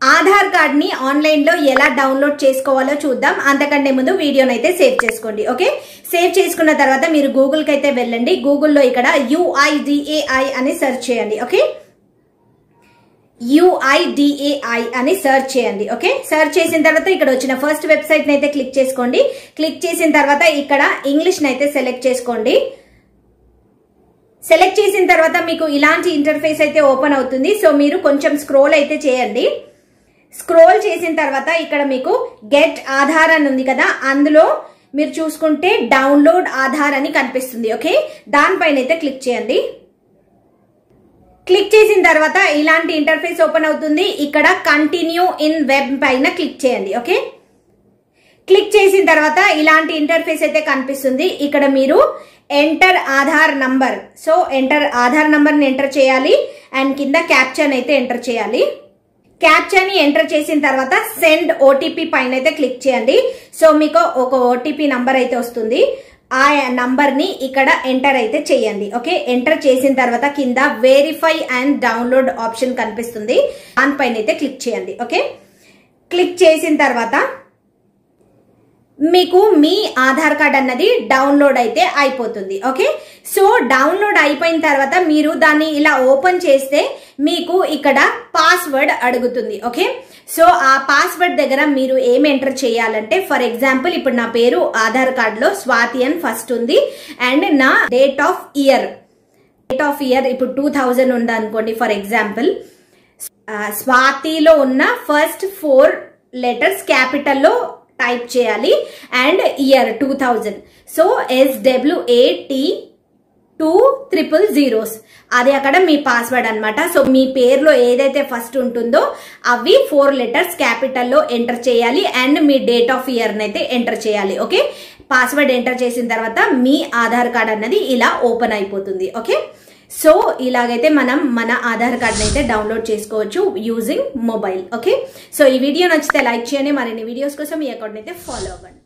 Aadhaar card ని online లో ఎలా డౌన్లోడ్ చేసుకోవాలో చూద్దాం. అంతకంటే ముందు వీడియోని అయితే సేవ్ చేసుకోండి. ఓకే, సేవ్ చేసుకున్న తర్వాత మీరు గూగుల్ కి అయితే వెళ్ళండి. గూగుల్లో ఇక్కడ UIDAI అని సెర్చ్ చేయండి. ఓకే, UIDAI అని సెర్చ్ చేయండి. ఓకే, సెర్చ్ చేసిన తర్వాత ఇక్కడ వచ్చిన ఫస్ట్ వెబ్సైట్ ని అయితే క్లిక్ చేసుకోండి. క్లిక్ చేసిన తర్వాత ఇక్కడ ఇంగ్లీష్ ని అయితే సెలెక్ట్ చేసుకోండి. సెలెక్ట్ చేసిన తర్వాత మీకు ఇలాంటి ఇంటర్ఫేస్ అయితే ఓపెన్ అవుతుంది. సో మీరు కొంచెం స్క్రోల్ అయితే చేయండి. స్క్రోల్ చేసిన తర్వాత ఇక్కడ మీకు గెట్ ఆధార్ అని ఉంది కదా, అందులో మీరు చూసుకుంటే డౌన్లోడ్ ఆధార్ అని కనిపిస్తుంది. ఓకే, దానిపైన అయితే క్లిక్ చేయండి. క్లిక్ చేసిన తర్వాత ఇలాంటి ఇంటర్ఫేస్ ఓపెన్ అవుతుంది. ఇక్కడ కంటిన్యూ ఇన్ వెబ్ పైన క్లిక్ చేయండి. ఓకే, క్లిక్ చేసిన తర్వాత ఇలాంటి ఇంటర్ఫేస్ అయితే కనిపిస్తుంది. ఇక్కడ మీరు enter Aadhaar number, so enter Aadhaar number ని ఎంటర్ చేయాలి అండ్ కింద క్యాప్చర్ అయితే ఎంటర్ చేయాలి. క్యాప్చర్ ని ఎంటర్ చేసిన తర్వాత సెండ్ ఓటీపీ పైన అయితే క్లిక్ చేయండి. సో మీకు ఒక ఓటీపీ నంబర్ అయితే వస్తుంది. ఆ నంబర్ ని ఇక్కడ ఎంటర్ అయితే చేయండి. ఓకే, ఎంటర్ చేసిన తర్వాత కింద వెరిఫై అండ్ డౌన్లోడ్ ఆప్షన్ కనిపిస్తుంది, దానిపైన అయితే క్లిక్ చేయండి. ఓకే, క్లిక్ చేసిన తర్వాత మీకు మీ ఆధార్ కార్డ్ అన్నది డౌన్లోడ్ అయితే అయిపోతుంది. ఓకే, సో డౌన్లోడ్ అయిపోయిన తర్వాత మీరు దాన్ని ఇలా ఓపెన్ చేస్తే మీకు ఇక్కడ పాస్వర్డ్ అడుగుతుంది. ఓకే, సో ఆ పాస్వర్డ్ దగ్గర మీరు ఏం ఎంటర్ చేయాలంటే, ఫర్ ఎగ్జాంపుల్ ఇప్పుడు నా పేరు ఆధార్ కార్డ్ లో స్వాతి అని ఫస్ట్ ఉంది అండ్ నా డేట్ ఆఫ్ ఇయర్ ఇప్పుడు 2000 ఉంది అనుకోండి. ఫర్ ఎగ్జాంపుల్ స్వాతిలో ఉన్న ఫస్ట్ 4 లెటర్స్ క్యాపిటల్ లో టైప్ చేయాలి అండ్ ఇయర్ 2000. సో SWT 200 అది అక్కడ మీ పాస్వర్డ్ అన్నమాట. సో మీ పేరులో ఏదైతే ఫస్ట్ ఉంటుందో అవి 4 లెటర్స్ క్యాపిటల్ లో ఎంటర్ చేయాలి and me date of year అయితే ఎంటర్ చేయాలి. ఓకే, పాస్వర్డ్ ఎంటర్ చేసిన తర్వాత మీ ఆధార్ కార్డ్ అన్నది ఇలా ఓపెన్ అయిపోతుంది. ఓకే, సో ఇలాగైతే మనం మన ఆధార్ కార్డ్ అయితే డౌన్లోడ్ చేసుకోవచ్చు యూజింగ్ మొబైల్. ఓకే, సో ఈ వీడియో నచ్చితే లైక్ చేయండి. మరిన్ని వీడియోస్ కోసం ఈ అకౌంట్ అయితే ఫాలో అవ్వండి.